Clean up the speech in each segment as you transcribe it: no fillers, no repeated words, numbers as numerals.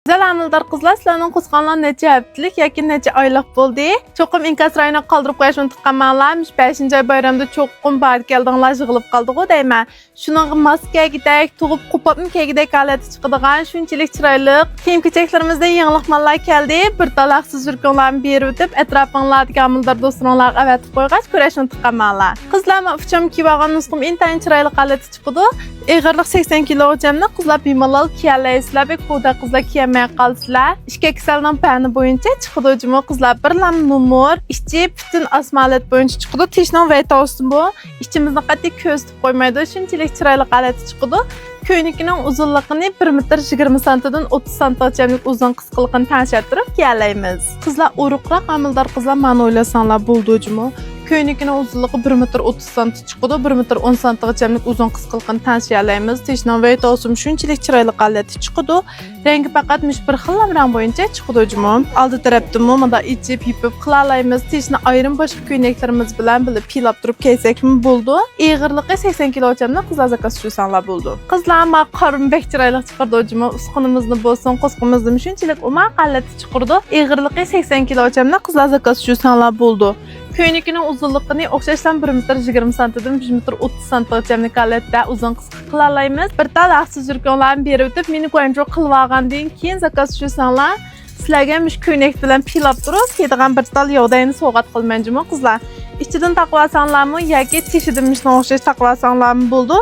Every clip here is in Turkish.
Güzel amildor qizlar, sizlarning qo'zg'olon necha haftalik yoki necha oylik bo'ldi? Cho'qim inkas rayonida qoldirib qo'yishni tiqqanmanlar. 5-oy bayramda cho'qim bar keldinglar, yig'ilib qoldi-ku deyman. Shuningga maskagidek, tug'ib qopabmi kegidek holati chiqadigan, shunchalik chiroyli kiyim-kechaklarimizda yangiliklar keldi. Bir talaqsiz yurganlarni berib o'tib, atrofinglardagi amildor do'stlarga avatib qo'ygach, ko'rishni tiqqanmanlar. Qizlar men uchun kiyib olgan nusxam intayin chiroyli holati chiqdi. Ig'irlik 80 kilogramni qizlar bemalol kiyalaysizlar, ko'da qizlar kiyamay qolsizlar. Ishga kisaldan pani bo'yicha chiqdi jimo qizlar bir lam numur, ichi butun osmonat bo'yicha chiqdi. Tishning vaytosi bu. Ichimizni qat'iy ko'zitib qo'ymaydi. Shunchalik chiroyli holati chiqdi. Ko'ynikining uzunligini 1 m 20 cm 30 cm uzun qisqaligini tanishtirib kiyalaymiz. Qizlar uruqroq amildor qizlar ma'ni o'ylasanglar bo'ldi jimo. Ko'ynikining uzunligi 1 m 30 cm chiqdi, 1 m 10 cm uzun qisqaligini tanishtiramiz. Tishning vaytosi shunchalik chiroyli holati chiqdi. Rengi faqat bir xil rang bo'yicha chiqdi jimo. Oldi tarafda mana ichib yipib qilalaymiz. Tishni ayrim boshqa ko'ynaklarimiz bilan bilib pilab turib kiysakmi bo'ldi. Ig'irligi 80 kilogramni qizlar zakaz tushsanlar bo'ldi. Qizlar ma qorin bek chiroyli chiqdi jimo. Usqinimizni bo'lsin, qo'sqimizni shunchalik umma holati chiqdi. Ig'irligi 80 kilogramni qizlar zakaz tushsanlar bo'ldi. Ko'ynikining uzunligini o'xshashdan 1 m 20 cm 1 m 30 cm holatda uzun qisqa qilalaymiz. Bir talaqsiz yurganlarni berib o'tib, meni ko'yinchoq qilib olgandan keyin zakaz tushsanlar, sizlarga mush ko'ynak bilan pilab turib, kiydigan bir tal yog'dayni sovg'at qilmanjimi qizlar. Ichidan taqvasanlarmi yoki tishidan mushni o'xshash taqvasanlarmi bo'ldi.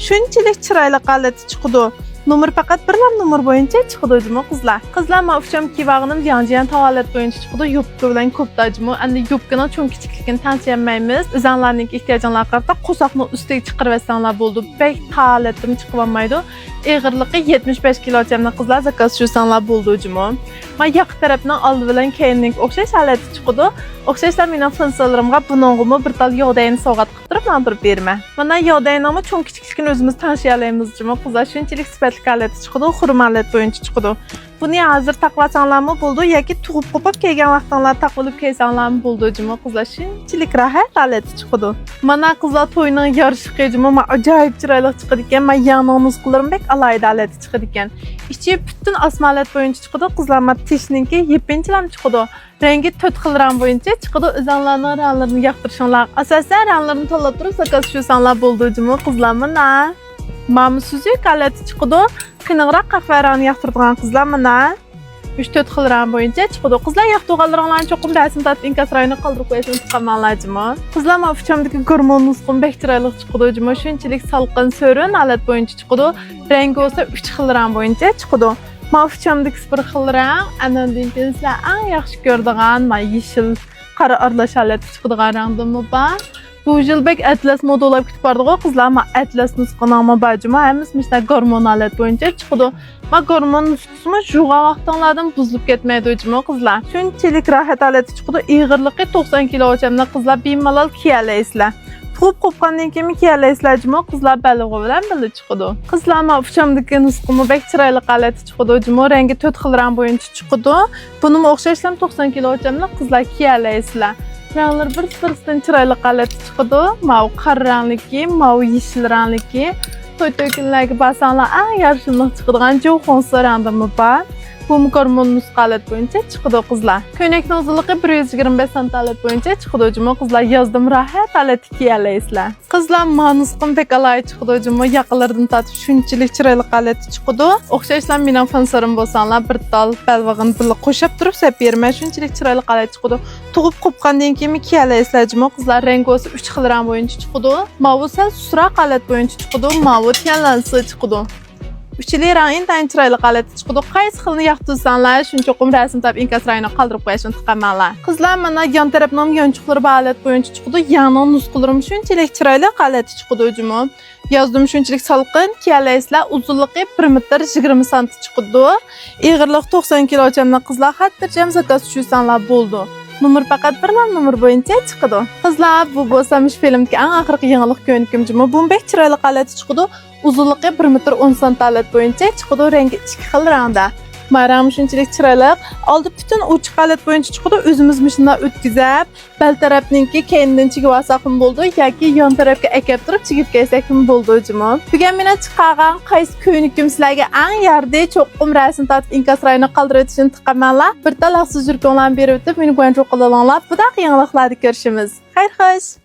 Shunchalik chiroyli holati chiqdi. Numur faqat bir numur bo'yicha chiqdi jimo qizlar. Qizlar men uchun kiyvag'nim yangiyan tavallat bo'yicha chiqdi. Yubka bilan ko'ptajmo. Endi yubkaning cho'ng kichikligini tanishmaymiz. O'zinglarning ehtiyojinglarga qarab qo'soqni ustiga chiqarib bo'ldi. Bek tavallatim chiqib olmaydi. Ig'irligi 75 kilogramni qizlar zakaz tushsanlar bo'ldi jimo. Men yoq tarafning oldi bilan keyinning o'xshash holati chiqdi. O'xshashlar mening funksiyalarimga buningmi bir tal yog'dayni sovg'at qilib turib lantirib berma. Mana yog'dayni cho'ng kichikligini o'zimiz tanishalaymiz jimo qizlar. Shunchalik sifatli holati chiqdi, xurmalat bo'yicha chiqdi. Buni hozir taqvasanlarmi bo'ldi yoki tug'ib qo'pib kelgan vaqtinglar taqilib kelsanlarmi bo'ldi jimo qizlar. Shunchalik rahat holati chiqdi. Mana qizlar to'yning yorishiga jimo ajoyib chiroyli chiqdi ekan. Men yangning nusxalarim bek alayda holati chiqdi ekan. Ichi butun osmonat bo'yicha chiqdi. Qizlar mat tishninki yepinchilam chiqdi. Rengi 4 xil rang bo'yicha chiqdi. O'zinglarning ranglarini yoqtirishinglar. Asosan ranglarni tanlab turib zakaz tushsanlar bo'ldi jimo qizlar. Mana Ma'mi suzuk holati chiqdi. Qiyinroq qahva rangni yoqtiradigan qizlar mana 3-4 xil rang bo'yicha chiqdi. Qizlar yoqtirgan ranglarni cho'qim rasm tatib inkas rayonida qoldirib qo'yishni tiqqanmanlarjimi? Qizlar men uchamdagi gormon nusxam bek chiroyli chiqdi jimo. Shunchalik salqin so'rin holat bo'yicha chiqdi. Rangi esa 3 xil rang bo'yicha chiqdi. Men uchamdagi bir xil rang, anandan keyin sizlar eng yaxshi ko'radigan men yeshil qora aralash holati chiqadigan rangdimi bor. Bu yilbek atlas modolab kutib bordi-ku qizlar, men atlas nusxanamni bajima hamiz mishda gormon holat bo'yicha chiqdi. Men gormon nusxasini juğa vaqtlardan buzilib ketmaydi jimo qizlar. Shunchalik rahat holati chiqdi. Ig'irligi 90 kilogramni qizlar bemalol kiyalaysizlar. Tug'ib qo'ygandan keyin kiyalaysizlar jimo qizlar balig'i bilan birga chiqdi. Qizlar men uchamdagi nusxamni bek chiroyli holati chiqdi jimo. Rangi 4 xil rang bo'yicha chiqdi. Buni o'xshashdan 90 kilogramni qizlar kiyalaysizlar. Ranglar bir-biridan chiroyli holati chiqdi. Mav qora rangliki, mav yeshil rangliki. To'y-to'ykunlarga basanlar eng yaxshilik chiqadigan jo'xonsa rangdimi bor. Bu gormon nusxalat bo'yicha chiqdi qizlar. Ko'ynakning uzunligi 125 cm bo'yicha chiqdi jimo qizlar. Yozdim rahat holati kiyalaysizlar. Qizlar manusxam bek alay chiqdi jimo. Yaqinlardan tatib shunchalik chiroyli holati chiqdi. O'xshashlar mening fansarim bo'lsanlar bir tal balvag'in birga qo'shib turib sep bermay shunchalik chiroyli holati chiqdi. Tug'ib qo'ygandan keyin kiyalaysizlar jimo qizlar. Rangi esa 3 xil rang bo'yicha chiqdi. Mavi sal susroq holat bo'yicha chiqdi. Mavi tanlansa chiqdi. Uchli rangin tan chiroyli holati chiqdi. Qaysi xilni yoqtirsanlar, shunchoqim rasm tab inkas rangini qoldirib qo'yishni tiqqanmanlar. Qizlar mana yon tarafning yonchiqlari holat bo'yicha chiqdi. Yangning nusxalarim shunchalik chiroyli holati chiqdi jimo. Yozdim shunchalik salqin kiyalaysizlar. Uzunligi 1 m 20 cm chiqdi. Ig'irlik 90 kilogramni qizlar xattirjam zakaz tushsanlar bo'ldi. Numur faqat bir numur bo'yicha chiqdi. Qizlar bu bo'lsa mush filmga eng oxirgi yangilik ko'nikim jimo. Bu bek chiroyli holati chiqdi. Uzunligi 1 m 10 cm bo'yicha chiqdi. Rangi 2 xil rangda. Bayram shunchalik chiroyli. Oldi bütün uch qalat bo'yicha chiqdi, o'zimiz shunday o'tkazib, bel tarafninki kendidan chigib olsak ham bo'ldi yoki yon tarafga akab turib chigib kelsak ham bo'ldi o'jimon. Bugun meni chiqargan qaysi ko'ynikim sizlarga eng yardi cho'qim rasm tatib inkas rayini qoldirib o'tishini tiqamanlar. Bir talaxsiz yurganlarni berib o'tib, meni bilan cho'qilinglar. Bu da yangiliklarda ko'rishimiz. Xayr xo'sh.